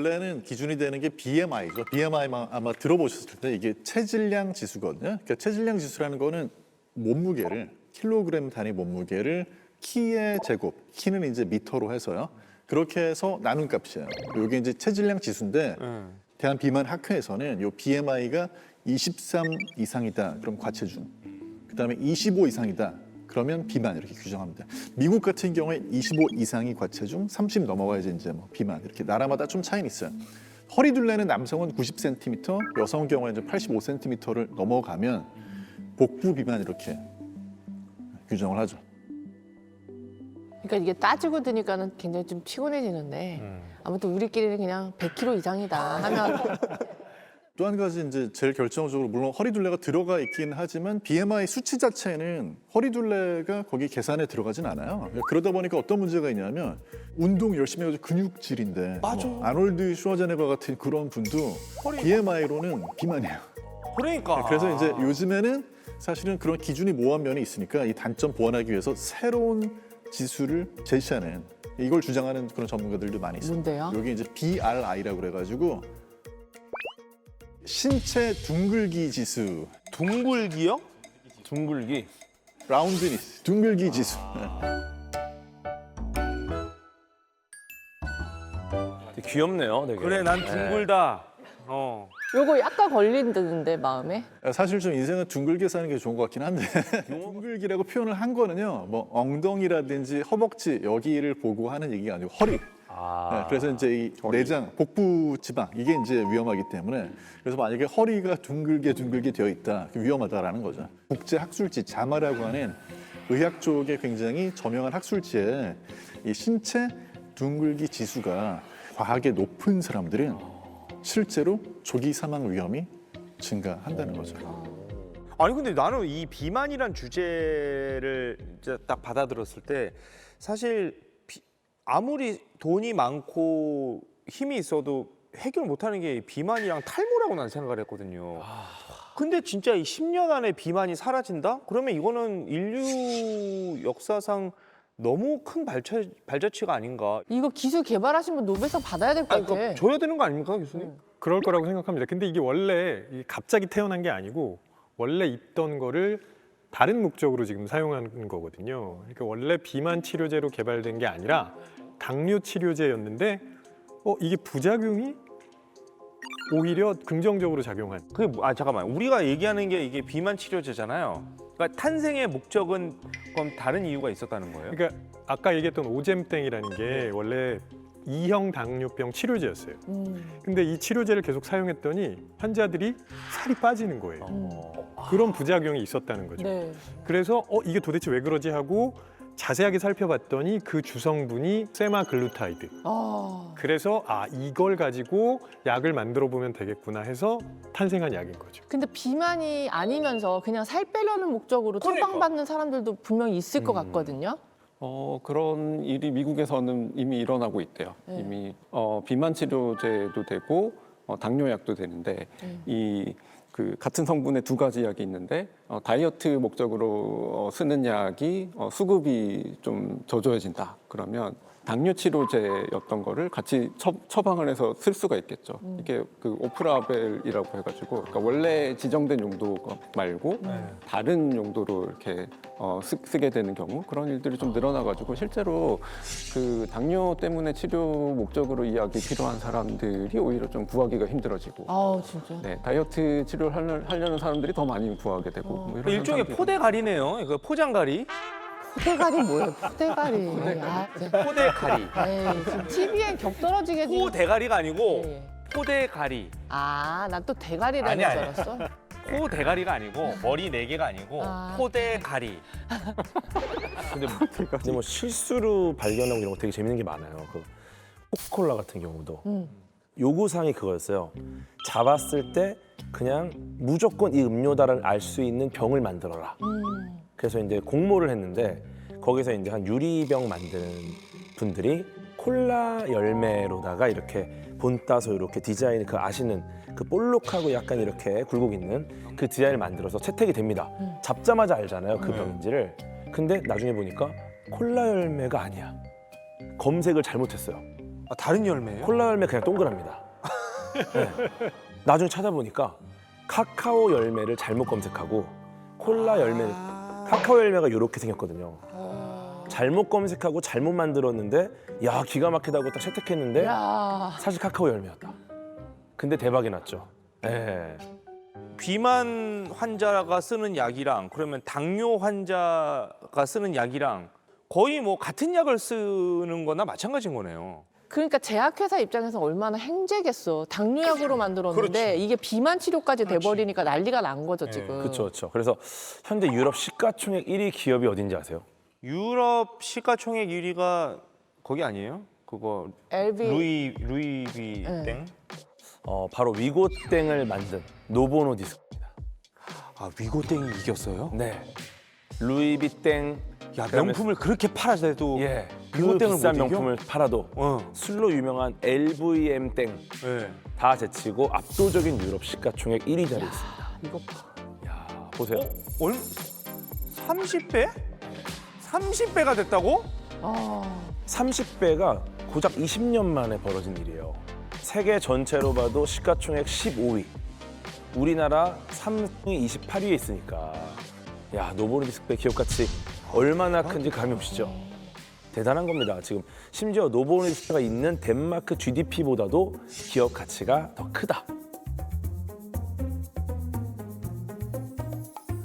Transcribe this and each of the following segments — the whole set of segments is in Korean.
원래는 기준이 되는 게 BMI죠. BMI 아마 들어보셨을 때 이게 체질량 지수거든요. 그러니까 체질량 지수라는 거는 몸무게를 킬로그램 단위 몸무게를 키의 제곱, 키는 이제 미터로 해서요. 그렇게 해서 나눈 값이에요. 이게 이제 체질량 지수인데 대한비만학회에서는 이 BMI가 23 이상이다. 그럼 과체중. 그다음에 25 이상이다. 그러면 비만 이렇게 규정합니다. 미국 같은 경우에 25 이상이 과체중, 30 넘어가야지 이제 뭐 비만 이렇게 나라마다 좀 차이는 있어요. 허리 둘레는 남성은 90cm, 여성 경우에 이제 85cm를 넘어가면 복부 비만 이렇게 규정을 하죠. 그러니까 이게 따지고 드니까는 굉장히 좀 피곤해지는데 아무튼 우리끼리는 그냥 100kg 이상이다 하면 또 한 가지 이제 제일 결정적으로 물론 허리 둘레가 들어가 있긴 하지만 BMI 수치 자체는 허리 둘레가 거기 계산에 들어가진 않아요. 그러다 보니까 어떤 문제가 있냐면 운동 열심히 해가지고 근육질인데 맞아. 뭐 아놀드 슈워제네거 같은 그런 분도 BMI로는 비만이에요. 그러니까. 그래서 이제 요즘에는 사실은 그런 기준이 모호한 면이 있으니까 이 단점 보완하기 위해서 새로운 지수를 제시하는 이걸 주장하는 그런 전문가들도 많이 있어요. 뭔데요? 여기 이제 BRI라고 그래가지고 신체 둥글기 지수, 둥글기요? 둥글기. 라운드니스, 둥글기 지수. 되게 귀엽네요, 되게. 그래, 난 둥글다. 요거 약간 걸린다는데 마음에 사실 좀 인생은 둥글게 사는 게 좋은 것 같긴 한데 둥글기라고 표현을 한 거는요, 뭐 엉덩이라든지 허벅지 여기를 보고 하는 얘기가 아니고 허리. 네, 그래서 이제 이 내장, 복부 지방 이게 이제 위험하기 때문에 그래서 만약에 허리가 둥글게 되어 있다, 위험하다라는 거죠. 국제 학술지 자마라고 하는 의학 쪽에 굉장히 저명한 학술지에 이 신체 둥글기 지수가 과하게 높은 사람들은 실제로 조기 사망 위험이 증가한다는 거죠. 아니 근데 나는 이 비만이란 주제를 이제 딱 받아들였을 때 사실 아무리 돈이 많고 힘이 있어도 해결 못하는 게 비만이랑 탈모라고 난 생각을 했거든요. 근데 진짜 이 10년 안에 비만이 사라진다? 그러면 이거는 인류 역사상 너무 큰 발자취가 아닌가. 이거 기술 개발하신 분 노벨상 받아야 될 것 아니, 같아. 그러니까 줘야 되는 거 아닙니까, 교수님? 그럴 거라고 생각합니다. 근데 이게 원래 갑자기 태어난 게 아니고 원래 있던 거를 다른 목적으로 지금 사용하는 거거든요. 그러니까 원래 비만 치료제로 개발된 게 아니라 당뇨 치료제였는데 이게 부작용이 오히려 긍정적으로 작용한. 그게 잠깐만. 우리가 얘기하는 게 이게 비만 치료제잖아요. 그러니까 탄생의 목적은 그럼 다른 이유가 있었다는 거예요? 그러니까 아까 얘기했던 오젬땡이라는 게 원래 2형 당뇨병 치료제였어요. 근데 이 치료제를 계속 사용했더니 환자들이 살이 빠지는 거예요. 그런 부작용이 있었다는 거죠. 네. 그래서 이게 도대체 왜 그러지 하고 자세하게 살펴봤더니 그 주성분이 세마글루타이드. 그래서 이걸 가지고 약을 만들어 보면 되겠구나 해서 탄생한 약인 거죠. 근데 비만이 아니면서 그냥 살 빼려는 목적으로 처방받는 사람들도 분명히 있을 것 같거든요. 그런 일이 미국에서는 이미 일어나고 있대요. 네. 이미 비만 치료제도 되고 당뇨약도 되는데 이 그 같은 성분의 두 가지 약이 있는데 다이어트 목적으로 쓰는 약이 수급이 좀 저조해진다. 그러면 당뇨 치료제였던 거를 같이 처방을 해서 쓸 수가 있겠죠. 이게 그 오프라벨이라고 해가지고 그러니까 원래 지정된 용도 말고 다른 용도로 이렇게 쓰게 되는 경우 그런 일들이 좀 늘어나가지고 실제로 그 당뇨 때문에 치료 목적으로 이 약이 필요한 사람들이 오히려 좀 구하기가 힘들어지고. 진짜. 네, 다이어트 치료를 하려는 사람들이 더 많이 구하게 되고 뭐 이런 일종의 현상들이 포대가리네요. 이거 포장가리. 포대가리 뭐예요? 포대가리. 포대가리. 지금 TV엔 격떨어지게 지금. 포대가리가 아니고 예. 포대가리. 난 또 대가리라는 아니, 줄 아니. 알았어. 포대가리가 아니고 머리 4개가 아니고 포대가리. 근데 뭐 실수로 발견하고 이런 거 되게 재밌는 게 많아요. 그 코카콜라 같은 경우도 요구사항이 그거였어요. 잡았을 때 그냥 무조건 이 음료다를 알 수 있는 병을 만들어라. 그래서 이제 공모를 했는데 거기서 이제 한 유리병 만드는 분들이 콜라 열매로다가 이렇게 본 따서 이렇게 디자인 그 아시는 그 볼록하고 약간 이렇게 굴곡 있는 그 디자인을 만들어서 채택이 됩니다. 잡자마자 알잖아요, 그 병인지를. 근데 나중에 보니까 콜라 열매가 아니야. 검색을 잘못했어요. 아, 다른 열매예요? 콜라 열매 그냥 동그랍니다. 네. 나중에 찾아보니까 카카오 열매를 잘못 검색하고 콜라 열매를 카카오 열매가 이렇게 생겼거든요. 잘못 검색하고 잘못 만들었는데 야 기가 막히다고 딱 채택했는데 야, 사실 카카오 열매였다. 근데 대박이 났죠. 네. 비만 환자가 쓰는 약이랑 그러면 당뇨 환자가 쓰는 약이랑 거의 뭐 같은 약을 쓰는 거나 마찬가지인 거네요. 그러니까 제약회사 입장에서 얼마나 행제겠어. 당뇨약으로 만들었는데 이게 비만 치료까지 돼버리니까 난리가 난 거죠 지금. 그렇죠, 그렇죠. 그래서 현재 유럽 시가총액 1위 기업이 어딘지 아세요? 유럽 시가총액 1위가 거기 아니에요? 그거 LV 루이비 땡? 바로 위고땡을 만든 노보노디스크입니다. 아 위고땡이 이겼어요? 네. 루이비땡 야 그다음에 명품을 그렇게 팔아도 예. 그 위고땡을 비싼 못 이겨? 명품을 팔아도 술로 유명한 LVM땡 네. 다 제치고 압도적인 유럽 시가총액 1위 자리에 있습니다. 이거 봐. 야, 보세요. 얼 30배? 30배가 됐다고? 30배가 고작 20년 만에 벌어진 일이에요. 세계 전체로 봐도 시가총액 15위. 우리나라 삼성이 28위에 있으니까 야 노보노디스크의 기업 가치 얼마나 큰지 감이 오시죠? 대단한 겁니다. 지금 심지어 노보노디스크가 있는 덴마크 GDP보다도 기업 가치가 더 크다.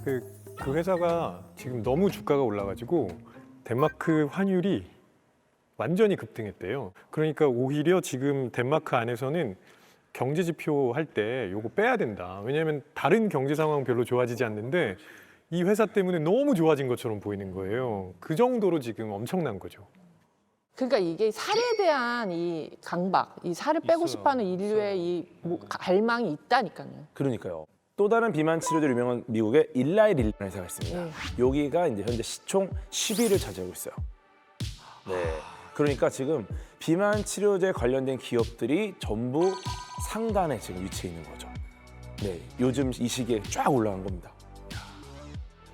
그 회사가 지금 너무 주가가 올라가지고 덴마크 환율이 완전히 급등했대요. 그러니까 오히려 지금 덴마크 안에서는 경제 지표 할 때 요거 빼야 된다. 왜냐하면 다른 경제 상황 별로 좋아지지 않는데 이 회사 때문에 너무 좋아진 것처럼 보이는 거예요. 그 정도로 지금 엄청난 거죠. 그러니까 이게 살에 대한 이 강박, 이 살을 빼고 싶어하는 인류의 이 갈망이 있다니까요. 그러니까요. 또 다른 비만 치료제로 유명한 미국의 일라이 릴라는 회사가 있습니다. 여기가 이제 현재 시총 10위를 차지하고 있어요. 네. 그러니까 지금 비만 치료제 관련된 기업들이 전부 상단에 지금 위치해 있는 거죠. 네. 요즘 이 시기에 쫙 올라간 겁니다.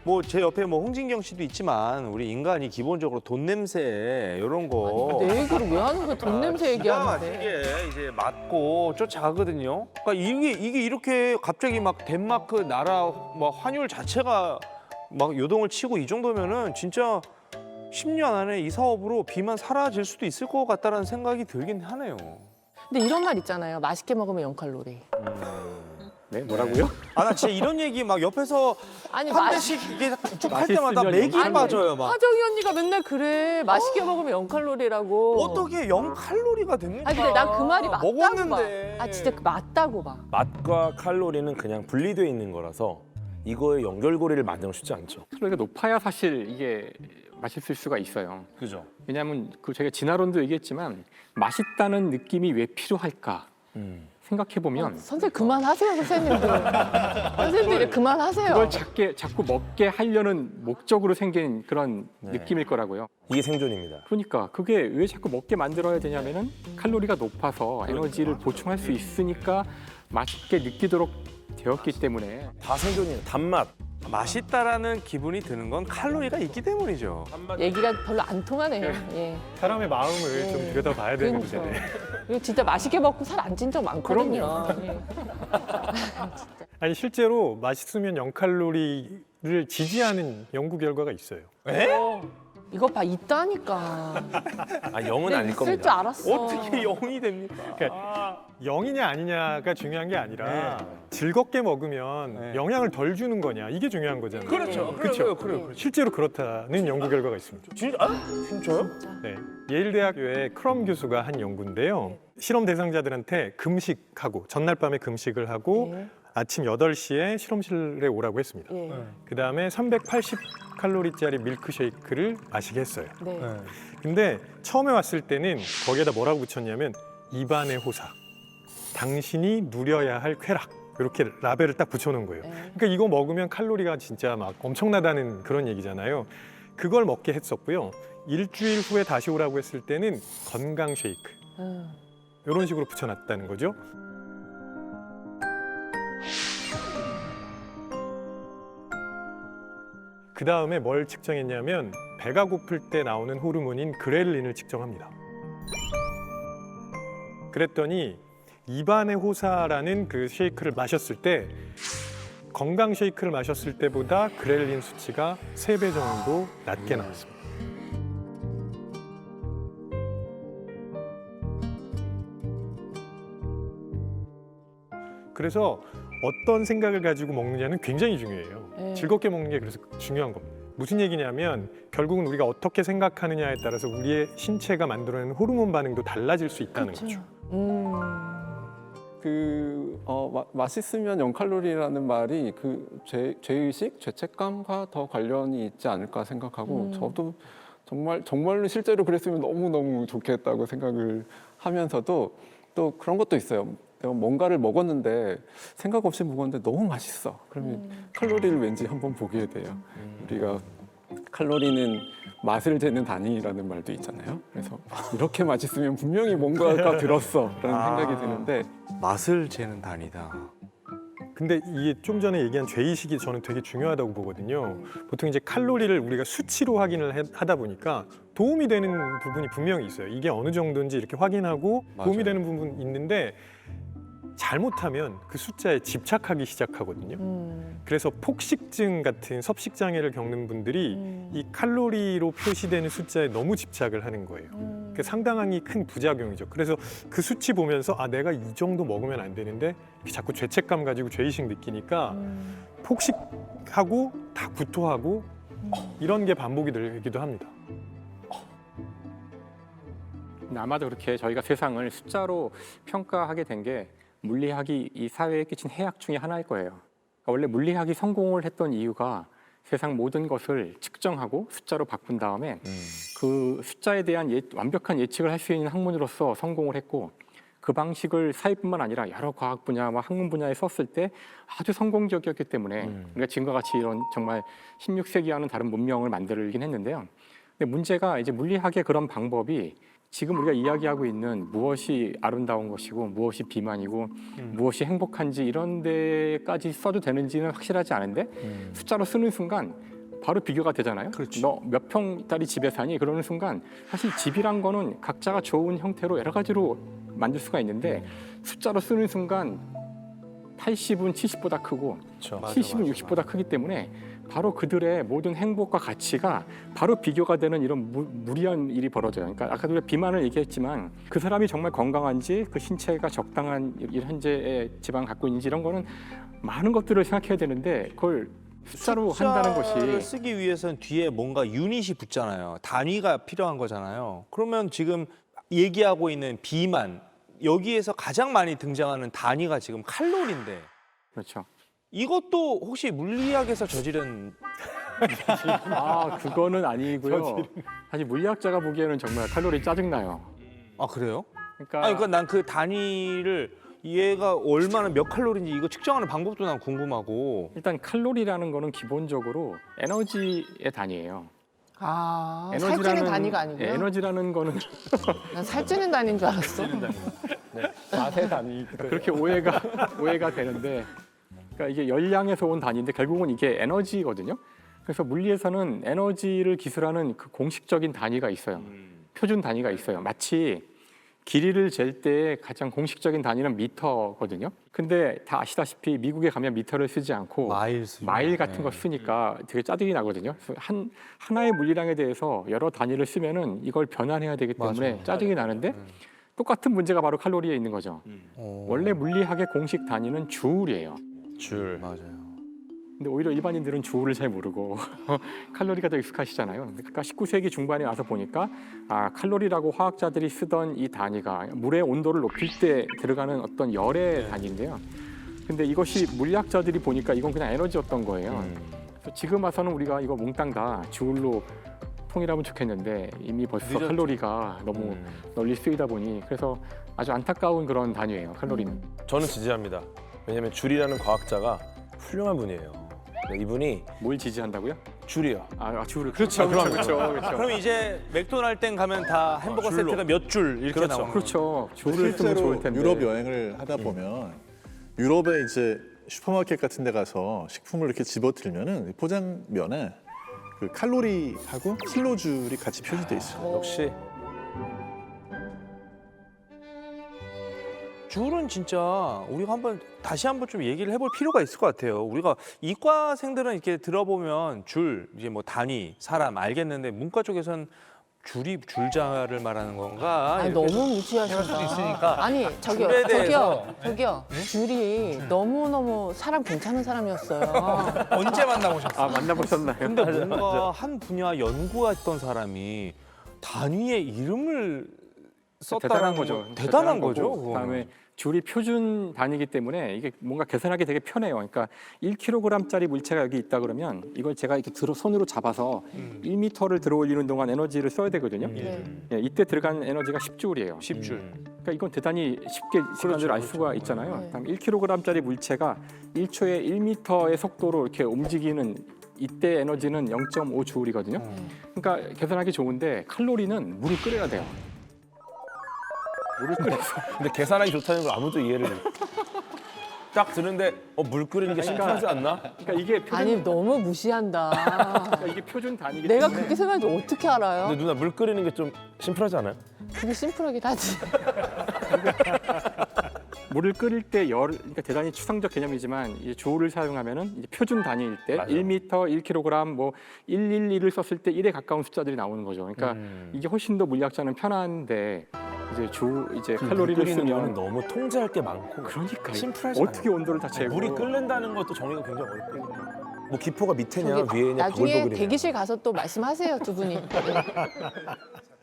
뭐 제 옆에 뭐 홍진경 씨도 있지만 우리 인간이 기본적으로 돈 냄새 이런 거 내 얘기를 왜 하는 거야? 돈 냄새 기가 얘기하는데. 막히게 이제 맞고 쫓아가거든요. 그러니까 이게 이렇게 갑자기 막 덴마크 나라 뭐 환율 자체가 막 요동을 치고 이 정도면은 진짜 10년 안에 이 사업으로 비만 사라질 수도 있을 것 같다라는 생각이 들긴 하네요. 근데 이런 말 있잖아요. 맛있게 먹으면 0칼로리. 네, 뭐라고요? 아 나 진짜 이런 얘기 막 옆에서 아니 한 맛. 대씩 이게 쭉 할 때마다 맥이 아니, 빠져요 막. 화정이 언니가 맨날 그래. 맛있게 먹으면 0칼로리라고. 어떻게 0칼로리가 됩니까? 아니 근데 난 그 말이 맞다고 먹었는데. 봐. 아 진짜 그 맞다고 봐. 맛과 칼로리는 그냥 분리되어 있는 거라서 이거의 연결고리를 만드는 건 쉽지 않죠. 칼로리가 높아야 사실 이게 맛있을 수가 있어요. 그죠? 왜냐하면 그 제가 진화론도 얘기했지만 맛있다는 느낌이 왜 필요할까 생각해 보면 선생님 그만하세요 선생님들. 선생님들이 그만하세요. 그걸 자꾸 먹게 하려는 목적으로 생긴 그런 느낌일 거라고요. 이게 생존입니다. 그러니까 그게 왜 자꾸 먹게 만들어야 되냐면은 칼로리가 높아서 에너지를 보충할 수 있으니까 맛있게 느끼도록 되었기 때문에. 다 생존이에요. 단맛. 맛있다라는 기분이 드는 건 칼로리가 있기 때문이죠. 얘기가 별로 안 통하네요. 예. 사람의 마음을 좀 들여다봐야 되는 그러니까. 문제네. 이거 진짜 맛있게 먹고 살 안 찐 적 많거든요. 예. 아니 실제로 맛있으면 0칼로리를 지지하는 연구 결과가 있어요. 이거 봐 있다니까. 아, 0은 내가 아닐 있을 줄 겁니다. 알았어. 어떻게 0이 됩니까? 그러니까 0이냐 아니냐가 중요한 게 아니라 즐겁게 먹으면 영향을 덜 주는 거냐 이게 중요한 거잖아요. 그렇죠. 그렇죠. 그래요. 실제로 그렇다는 연구 결과가 있습니다. 진짜요? 네, 예일대학교의 크럼 교수가 한 연구인데요. 실험 대상자들한테 금식하고 전날 밤에 금식을 하고 예. 아침 8시에 실험실에 오라고 했습니다. 예. 그다음에 380칼로리짜리 밀크쉐이크를 마시게 했어요. 네. 근데 처음에 왔을 때는 거기에다 뭐라고 붙였냐면 입안의 호사, 당신이 누려야 할 쾌락 이렇게 라벨을 딱 붙여놓은 거예요. 그러니까 이거 먹으면 칼로리가 진짜 막 엄청나다는 그런 얘기잖아요. 그걸 먹게 했었고요. 일주일 후에 다시 오라고 했을 때는 건강 쉐이크 이런 식으로 붙여놨다는 거죠. 그 다음에 뭘 측정했냐면 배가 고플 때 나오는 호르몬인 그렐린을 측정합니다. 그랬더니 입안의 호사라는 그 쉐이크를 마셨을 때 건강 쉐이크를 마셨을 때보다 그렐린 수치가 3배 정도 낮게 나왔습니다. 그래서 어떤 생각을 가지고 먹느냐는 굉장히 중요해요. 네. 즐겁게 먹는 게 그래서 중요한 겁니다. 무슨 얘기냐면 결국은 우리가 어떻게 생각하느냐에 따라서 우리의 신체가 만들어내는 호르몬 반응도 달라질 수 있다는 거죠. 맛있으면 0칼로리라는 말이 그 죄의식, 죄책감과 더 관련이 있지 않을까 생각하고 저도 정말로 실제로 그랬으면 너무너무 좋겠다고 생각을 하면서도 또 그런 것도 있어요. 내가 뭔가를 먹었는데 생각 없이 먹었는데 너무 맛있어. 그러면 칼로리를 왠지 한번 보게 돼요. 우리가 칼로리는 맛을 재는 단위라는 말도 있잖아요. 그래서 이렇게 맛있으면 분명히 뭔가가 들었어라는 생각이 드는데 맛을 재는 단위다. 근데 이게 좀 전에 얘기한 죄의식이 저는 되게 중요하다고 보거든요. 보통 이제 칼로리를 우리가 수치로 확인을 하다 보니까 도움이 되는 부분이 분명히 있어요. 이게 어느 정도인지 이렇게 확인하고 도움이 맞아요. 되는 부분이 있는데 잘못하면 그 숫자에 집착하기 시작하거든요. 그래서 폭식증 같은 섭식 장애를 겪는 분들이 이 칼로리로 표시되는 숫자에 너무 집착을 하는 거예요. 그게 상당히 큰 부작용이죠. 그래서 그 수치 보면서 아 내가 이 정도 먹으면 안 되는데 이렇게 자꾸 죄책감 가지고 죄의식 느끼니까 폭식하고 다 구토하고 이런 게 반복이 되기도 합니다. 아마도 그렇게 저희가 세상을 숫자로 평가하게 된 게 물리학이 이 사회에 끼친 해악 중에 하나일 거예요. 그러니까 원래 물리학이 성공을 했던 이유가 세상 모든 것을 측정하고 숫자로 바꾼 다음에 그 숫자에 대한 완벽한 예측을 할 수 있는 학문으로서 성공을 했고 그 방식을 사회뿐만 아니라 여러 과학 분야와 학문 분야에 썼을 때 아주 성공적이었기 때문에 우리가 지금과 같이 이런 정말 16세기와는 다른 문명을 만들긴 했는데요. 근데 문제가 이제 물리학의 그런 방법이 지금 우리가 이야기하고 있는 무엇이 아름다운 것이고 무엇이 비만이고 무엇이 행복한지 이런 데까지 써도 되는지는 확실하지 않은데 숫자로 쓰는 순간 바로 비교가 되잖아요. 너 몇 평짜리 집에 사니? 그러는 순간 사실 집이란 거는 각자가 좋은 형태로 여러 가지로 만들 수가 있는데 숫자로 쓰는 순간 80은 70보다 크고 70은 60보다 크기 때문에 바로 그들의 모든 행복과 가치가 바로 비교가 되는 이런 무리한 일이 벌어져요. 그러니까 아까 우리가 비만을 얘기했지만 그 사람이 정말 건강한지 그 신체가 적당한 현재의 지방을 갖고 있는지 이런 거는 많은 것들을 생각해야 되는데 그걸 숫자로 한다는 숫자를 것이 쓰기 위해서는 뒤에 뭔가 유닛이 붙잖아요. 단위가 필요한 거잖아요. 그러면 지금 얘기하고 있는 비만 여기에서 가장 많이 등장하는 단위가 지금 칼로리인데 그렇죠. 이것도 혹시 물리학에서 저지른 그거는 아니고요. 사실 물리학자가 보기에는 정말 칼로리 짜증나요. 아 그래요? 그러니까, 그러니까 난 그 단위를 얘가 얼마나 몇 칼로리인지 이거 측정하는 방법도 난 궁금하고 일단 칼로리라는 거는 기본적으로 에너지의 단위예요. 살찌는 단위가 아니고요. 에너지라는 거는 난 살찌는 단위인 줄 알았어. 맛의 단위. 그렇게 오해가 되는데 그러니까 이게 열량에서 온 단위인데 결국은 이게 에너지거든요. 그래서 물리에서는 에너지를 기술하는 그 공식적인 단위가 있어요. 표준 단위가 있어요. 마치 길이를 잴 때 가장 공식적인 단위는 미터거든요. 근데 다 아시다시피 미국에 가면 미터를 쓰지 않고 마일 같은 거 쓰니까 되게 짜증이 나거든요. 그래서 하나의 물리량에 대해서 여러 단위를 쓰면은 이걸 변환해야 되기 때문에 짜증이 나는데 똑같은 문제가 바로 칼로리에 있는 거죠. 원래 물리학의 공식 단위는 주울이에요. 줄. 맞아요. 근데 오히려 일반인들은 주울을 잘 모르고 칼로리가 더 익숙하시잖아요. 그러니까 19세기 중반에 와서 보니까 칼로리라고 화학자들이 쓰던 이 단위가 물의 온도를 높일 때 들어가는 어떤 열의 단위인데요. 근데 이것이 물리학자들이 보니까 이건 그냥 에너지였던 거예요. 그래서 지금 와서는 우리가 이거 몽땅 다 주울로 통일하면 좋겠는데 이미 벌써 칼로리가 너무 널리 쓰이다 보니 그래서 아주 안타까운 그런 단위예요. 칼로리는. 저는 지지합니다. 왜냐하면 줄이라는 과학자가 훌륭한 분이에요. 네, 이분이 뭘 지지한다고요? 줄이요. 주울을 그렇죠. 그렇죠. 그럼 이제 맥도날드 땡 가면 다 햄버거 줄로. 세트가 몇 줄 이렇게 그렇죠. 나오는 그렇죠. 주울을 쓰면 실제로 좋을 텐데. 유럽 여행을 하다 보면 유럽에 이제 슈퍼마켓 같은 데 가서 식품을 이렇게 집어들면은 포장면에 그 칼로리하고 킬로줄이 같이 표시돼 있어요. 역시 줄은 진짜 우리가 다시 한번 좀 얘기를 해볼 필요가 있을 것 같아요. 우리가 이과생들은 이렇게 들어보면 줄, 이제 뭐 단위, 사람 알겠는데 문과 쪽에서는 줄이 줄자를 말하는 건가? 아니, 이렇게 너무 무시하신다. 할 수도 있으니까. 아니 저기요, 줄에 대해서. 저기요. 줄이 너무 사람 괜찮은 사람이었어요. 언제 만나보셨어요? 아 만나보셨나요? 근데 뭔가 한 분야 연구했던 사람이 단위의 이름을 썼다는 거죠. 대단한 거죠. 그다음에 줄이 표준 단위이기 때문에 이게 뭔가 계산하기 되게 편해요. 그러니까 1kg짜리 물체가 여기 있다 그러면 이걸 제가 이렇게 손으로 잡아서 1m를 들어올리는 동안 에너지를 써야 되거든요. 네. 예, 이때 들어간 에너지가 10줄이에요. 10줄. 그러니까 이건 대단히 쉽게 시간을 알 수가 있잖아요. 네. 그다음 1kg짜리 물체가 1초에 1m의 속도로 이렇게 움직이는 이때 에너지는 0.5줄이거든요. 그러니까 계산하기 좋은데 칼로리는 물을 끓여야 돼요. 물을 끓여서 근데 계산하기 좋다는 걸 아무도 이해를 딱 드는데 물 끓이는 게 심플하지 않나? 그러니까 이게 표준, 아니 너무 무시한다. 그러니까 이게 표준 단위이기 내가 때문에 그렇게 생각하는지 어떻게 알아요? 근데 누나 물 끓이는 게 좀 심플하지 않아요? 그게 심플하긴 하지. 물을 끓일 때 그러니까 대단히 추상적 개념이지만 이제 조울을 사용하면은 이제 표준 단위일 때 맞아요. 1m, 1kg, 뭐 111을 썼을 때 1에 가까운 숫자들이 나오는 거죠. 그러니까 이게 훨씬 더 물리학자는 편한데 이제 물 칼로리를 끓이는 거는 쓰면 너무 통제할 게 많고 그러니까 심플하지 어떻게 않아요. 온도를 다 재고 물이 끓는다는 것도 정의가 굉장히 어렵거든요. 뭐 기포가 밑에냐 저기 위에냐 나중에 버글버글이냐. 대기실 가서 또 말씀하세요 두 분이.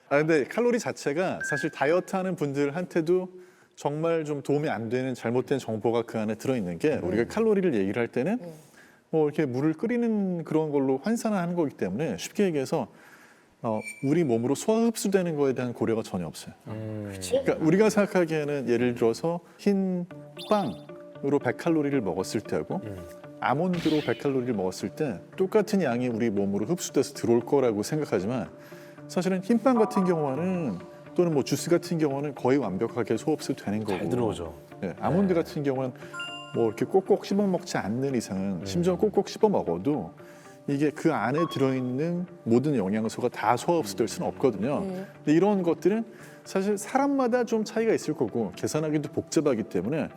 아 근데 칼로리 자체가 사실 다이어트 하는 분들한테도 정말 좀 도움이 안 되는 잘못된 정보가 그 안에 들어있는 게 우리가 칼로리를 얘기를 할 때는 뭐 이렇게 물을 끓이는 그런 걸로 환산을 하는 거기 때문에 쉽게 얘기해서 우리 몸으로 소화 흡수되는 거에 대한 고려가 전혀 없어요. 그러니까 우리가 생각하기에는 예를 들어서 흰 빵으로 100칼로리를 먹었을 때하고 아몬드로 100칼로리를 먹었을 때 똑같은 양이 우리 몸으로 흡수돼서 들어올 거라고 생각하지만 사실은 흰빵 같은 경우는 또는 뭐 주스 같은 경우는 거의 완벽하게 소흡수되는 거고 잘 들어오죠. 네, 아몬드 같은 경우는 뭐 이렇게 꼭꼭 씹어 먹지 않는 이상은 심지어 꼭꼭 씹어 먹어도 이게 그 안에 들어있는 모든 영양소가 다 소화 흡수될 수는 없거든요. 근데 이런 것들은 사실 사람마다 좀 차이가 있을 거고 계산하기도 복잡하기 때문에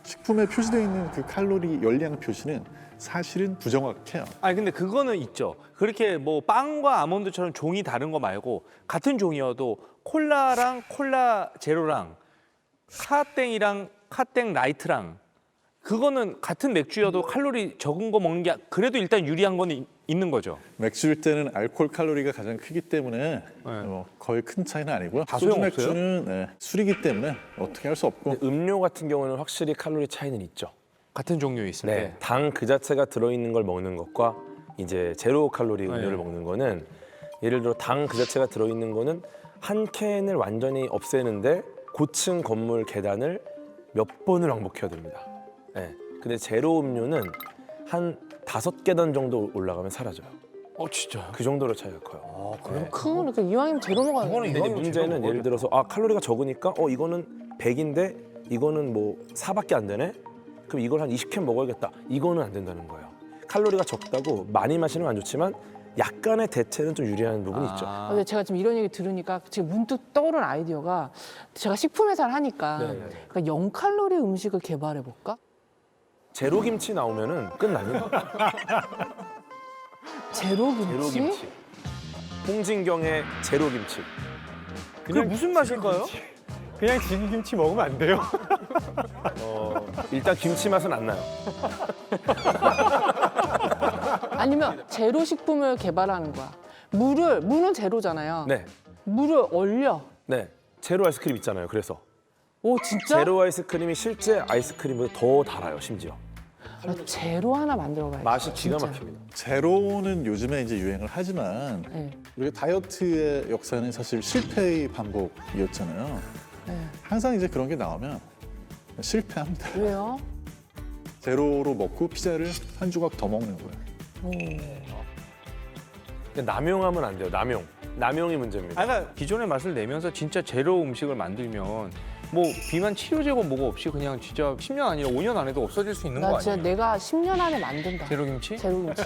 식품에 표시되어 있는 그 칼로리 열량 표시는 사실은 부정확해요. 아니 근데 그거는 있죠. 그렇게 뭐 빵과 아몬드처럼 종이 다른 거 말고 같은 종이어도 콜라랑 콜라 제로랑 카땡이랑 카땡 라이트랑 그거는 같은 맥주여도 칼로리 적은 거 먹는 게 그래도 일단 유리한 건 있는 거죠. 맥주일 때는 알코올 칼로리가 가장 크기 때문에 거의 큰 차이는 아니고요. 다 소주 소용없어요? 맥주는 술이기 때문에 어떻게 할 수 없고 음료 같은 경우는 확실히 칼로리 차이는 있죠. 같은 종류에 있을 네, 때. 당 그 자체가 들어있는 걸 먹는 것과 이제 제로 칼로리 음료를 먹는 거는 예를 들어 당 그 자체가 들어있는 거는 한 캔을 완전히 없애는데 고층 건물 계단을 몇 번을 왕복해야 됩니다. 네, 근데 제로 음료는 한 5계단 정도 올라가면 사라져요. 진짜요? 그 정도로 차이가 커요. 네. 그러니까 이왕이면 제로 먹어야 돼. 근데 이제 문제는 예를 들어서 칼로리가 적으니까 이거는 100인데 이거는 뭐 4밖에 안 되네? 그럼 이걸 한 20캔 먹어야겠다. 이거는 안 된다는 거예요. 칼로리가 적다고 많이 마시는 건 안 좋지만 약간의 대체는 좀 유리한 부분이 있죠. 근데 제가 지금 이런 얘기 들으니까 지금 문득 떠오른 아이디어가 제가 식품 회사를 하니까 네네. 그러니까 0칼로리 음식을 개발해 볼까? 제로 김치 나오면은 끝나요. 제로 김치? 제로 김치. 홍진경의 제로 김치. 그게 무슨 맛일까요? 그냥 지기김치 먹으면 안 돼요. 일단 김치 맛은 안 나요. 아니면 제로 식품을 개발하는 거야. 물은 제로잖아요. 네, 물을 얼려. 네. 제로 아이스크림 있잖아요. 그래서 오 진짜? 제로 아이스크림이 실제 아이스크림보다 더 달아요. 심지어 나 제로 하나 만들어 봐야겠다. 맛이 기가 진짜. 막힙니다. 제로는 요즘에 이제 유행을 하지만 네. 우리가 다이어트의 역사는 사실 실패의 반복이었잖아요. 네. 항상 이제 그런 게 나오면 실패합니다. 왜요? 제로로 먹고 피자를 한 조각 더 먹는 거예요. 근데 남용하면 안 돼요. 남용이 문제입니다. 그러니까 기존의 맛을 내면서 진짜 제로 음식을 만들면 뭐 비만 치료제고 뭐고 없이 그냥 진짜 10년 아니라 5년 안에도 없어질 수 있는 거 나 아니에요? 진짜 내가 10년 안에 만든다. 제로 김치? 제로 김치.